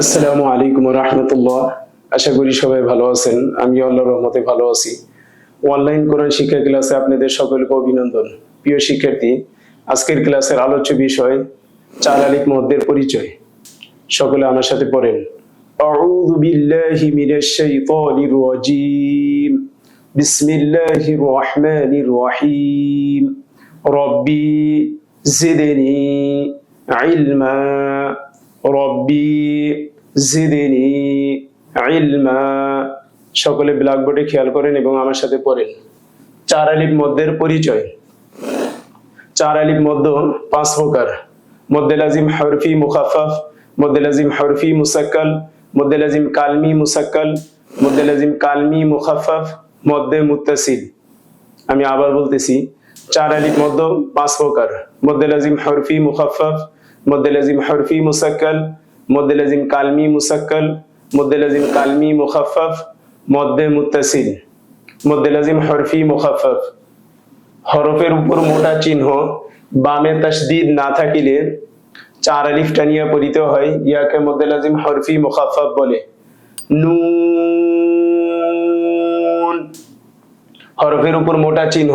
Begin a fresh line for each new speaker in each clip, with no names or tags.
আসসালামু আলাইকুম রাহমাতুল্লাহ। আশা করি সবাই ভালো আছেন। আমি আল্লাহর রহমতে ভালো আছি। অনলাইন কোরআন শিক্ষা ক্লাসে আপনাদের সকলকে অভিনন্দন। প্রিয় শিক্ষার্থী, আজকের ক্লাসের আলোচ্য বিষয় চার আলিফ মদ্দের পরিচয়। সকলে আমার সাথে পড়েন। আউযু বিল্লাহি মিনাশ শাইতানির রাজীম। বিসমিল্লাহির রহমানির রহিম। রব্বি জিদনি ইলমা। রব্বি জিদনি ইলমা। সকলে ব্ল্যাকবোর্ডে খেয়াল করেন এবং আমার সাথে পড়েন। চার আলিফ মদ্দের পরিচয়। চার আলিফ মদ্দ পাঁচ প্রকার: মদ্দে লাজিম হরফি মুখাফফাফ, মদ্দে লাজিম হরফি মুসাক্কাল, মদ্দে লাজিম কালমি মুসাক্কাল, মদ্দে লাজিম কালমি মুখাফফাফ, মদ্দে মুত্তাসিল। আমি আবার বলতেছি, চার আলিফ মদ্দ পাঁচ প্রকার: মদ্দে লাজিম হরফি মুখাফফাফ, মদ্দে লাজিম হরফি মুসাক্কাল, মদ্দে লাজিম কালমি মুসাক্কাল, মদ্দে লাজিম কালমি মুখাফফাফ, মদ্দে মুত্তাসিল। মদ্দে লাজিম হরফি মুখাফফাফ: হরফের উপর মোটা চিহ্ন বামে তাসদীদ না থাকিলে চার আলিফ টানিয়া পড়িতে হয়, ইয়াকে মদ্দে লাজিম হরফি মুখাফফাফ বলে। নুন। হরফের উপর মোটা চিহ্ন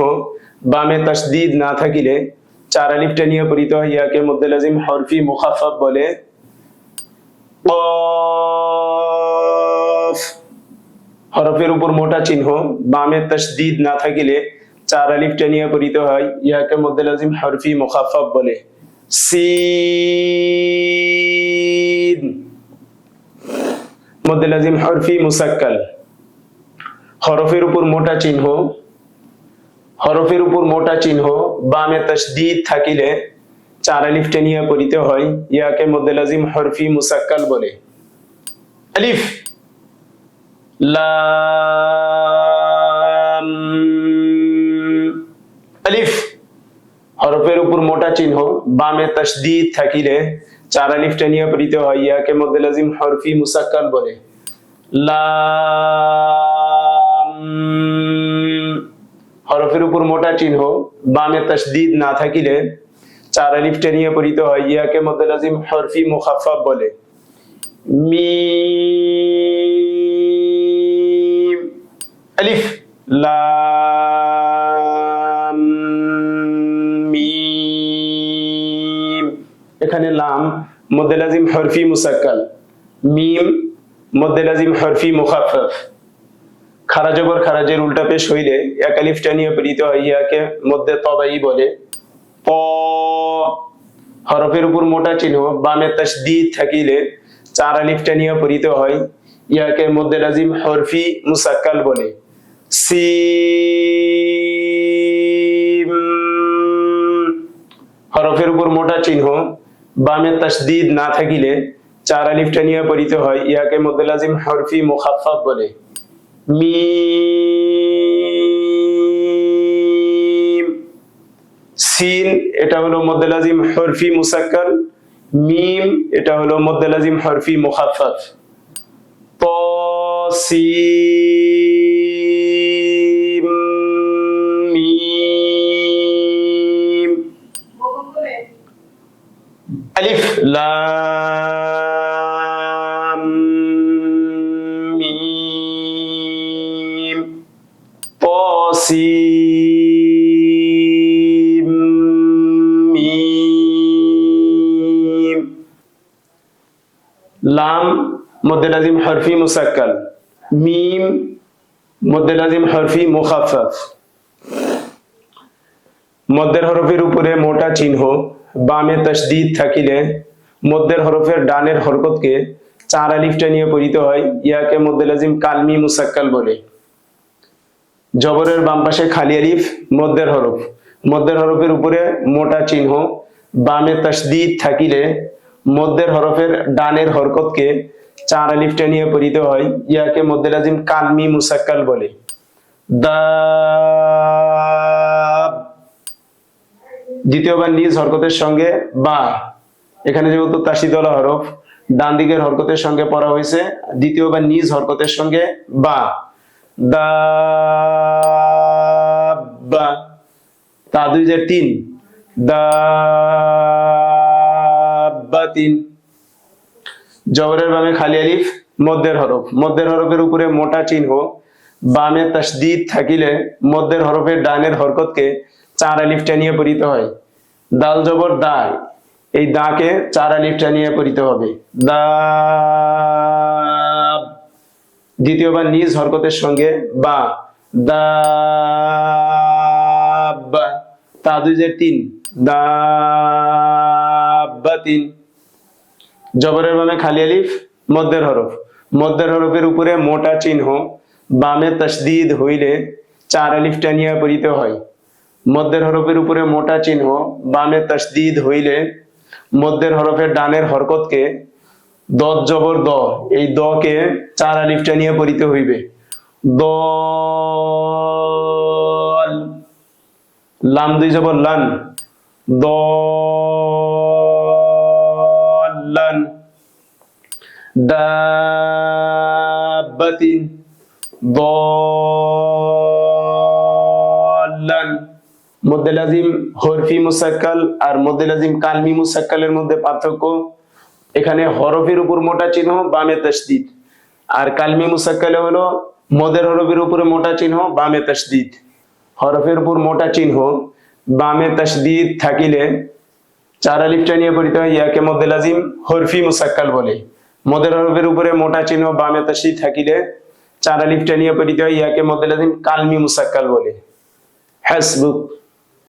বামে তাসদীদ না থাকিলে চার আলিফ টানিয়া পড়িতে হয়, ইয়াকে মদ্দে লাজিম হরফি মুখাফফাফ বলে। কফ। হরফের উপর মোটা চিহ্ন বামে তাসদীদ না থাকিলে চার আলিফ টানিয়া পড়িতে হয়, ইয়াকে মদ্দে লাজিম হরফি মুখাফফাফ বলে। সিন। মদ্দে লাজিম হরফি মুসাক্কাল। হরফের উপর মোটা চিহ্ন বামে তাসদীদ থাকিলে চার আলিফ টানিয়া পড়িতে হয়, ইয়াকে মদ্দে লাজিম হরফি মুসাক্কাল বলে। আলিফ। লাম। আলিফ। হরফের উপর মোটা চিহ্ন বামে তাসদীদ থাকিলে চার আলিফ টানিয়া পড়িতে হয়, ইয়াকে মদ্দে লাজিম হরফি মুসাক্কাল বলে। লাম। হরফের উপর মোটা চিহ্ন বামে তাসদীদ না থাকিলে চার আলিফ টানিয়া পড়িতে হয়, ইয়াকে মদ্দে লাজিম হরফি মুখাফফাফ বলে। মিম। আলিফ। লাম মিম। এখানে লাম মদ্দে লাজিম হরফি মুসাক্কাল, মিম মদ্দে লাজিম হরফি মুখাফফাফ। খারা জবর খারাজের উল্টা পেশ হইলে এক আলিফ টানিয়া পড়িতে হয়, ইয়াকে মদ্দে তবাই বলে। প। হরফের উপর মোটা চিহ্ন বামে তাসদীদ থাকিলে চার আলিফ টানিয়া পড়িতে হয়, ইয়াকে মদ্দে লাজিম হরফি মুসাক্কাল বলে। সিম। হরফের উপর মোটা চিহ্ন বামে তাসদীদ না থাকিলে চার আলিফ টানিয়া পড়িতে হয়, ইয়াকে মদ্দে লাজিম হরফি মুখাফফাফ বলে। মিম। সিন এটা হলো মদ্দে লাজিম হরফি মুসাক্কাল, মিম এটা হলো মদ্দে লাজিম হরফি মুখাফফাফ। ত সিম মিম। আলিফ। লাম মিম। ত সিম মিম। লাম মদ্দে লাজিম হরফি মুসাক্কাল, মিম মদ্দে লাজিম হরফি মুখাফফাফ। মদ্দের হরফের উপরে মোটা চিহ্ন বামে তাসদীদ থাকিলে মদ্দের হরফের ডানের হরকতকে চার আলিফ টানিয়া পড়িতে হয়, ইয়াকে মদ্দে লাজিম কালমি মুসাক্কাল বলে। জবরের বাম পাশে খালি আলিফ মদ্দের হরফ, মদ্দের হরফের উপরে মোটা চিহ্ন বামে তাসদীদ থাকিলে মদ্দের হরফের ডানের হরকতকে চার আলিফ টানিয়া পড়িতে হয়, ইয়াকে মদ্দে লাজিম কালমি মুসাক্কাল বলে। দাব। দ্বিতীয়বার নিজ হরকতের সঙ্গে বা, এখানে যেহেতু তাসদীদওয়ালা হরফ ডান দিকের হরকতের সঙ্গে পড়া হয়েছে, দ্বিতীয়বার নিজ হরকতের সঙ্গে বা। দাব্বা। তা 2003। দাব্বাতিন। জবরের বামে খালি আলিফ মধ্যের হরফ, মধ্যের হরফের উপরে মোটা চিহ্ন, বামে তাসদীদ থাকিলে মধ্যের হরফের ডানের হরকতকে 4 আলিফ টানিয়ে পড়িতে হয়। দাল জবর দা, এই দাকে 4 আলিফ টানিয়ে পড়িতে হবে। দা, দ্বিতীয়বার নিজ হরকতের সঙ্গে বা, দা, তা 2 জের 3, দা, 3। জবরের বামে খালি আলিফ মধ্যের হরফ, মধ্যের হরফের উপরে মোটা চিহ্ন, বামে তাসদীদ হইলে 4 আলিফ টানিয়া পড়িতে হয়। মধ্যের হরফের উপরে মোটা চিহ্ন, বামে তাসদীদ হইলে মধ্যের হরফের ডানের হরকতকে দত জবর দ, এই দ কে 4 আলিফ টানিয়া পড়িতে হইবে। দল, লাম 2 জবর লান, দলান। দাব্বাতিন, দলান। মধ্যে লাজিম হরফি মুসাক্কাল আর মধ্যে লাজিম কালমি মুসাক্কালের মধ্যে পার্থক্য, এখানে হরফের উপর মোটা চিহ্ন, বামে তাসদীদ, আর কালমি মুসাক্কালে হলো মধ্যের হরফের উপরে মোটা চিহ্ন, বামে তাসদীদ। হরফের উপর মোটা চিহ্ন, বামে তাসদীদ থাকিলে 4 আলিফ টানিয়ে পড়িতে হয়, ইয়াকে মধ্যে লাজিম হরফি মুসাক্কাল বলে। মধ্যের হরফের উপরে মোটা চিহ্ন, বামে তাসদীদ থাকিলে 4 আলিফ টানিয়ে পড়িতে হয়, ইয়াকে মধ্যে লাজিম কালমি মুসাক্কাল বলে। হাসবুক।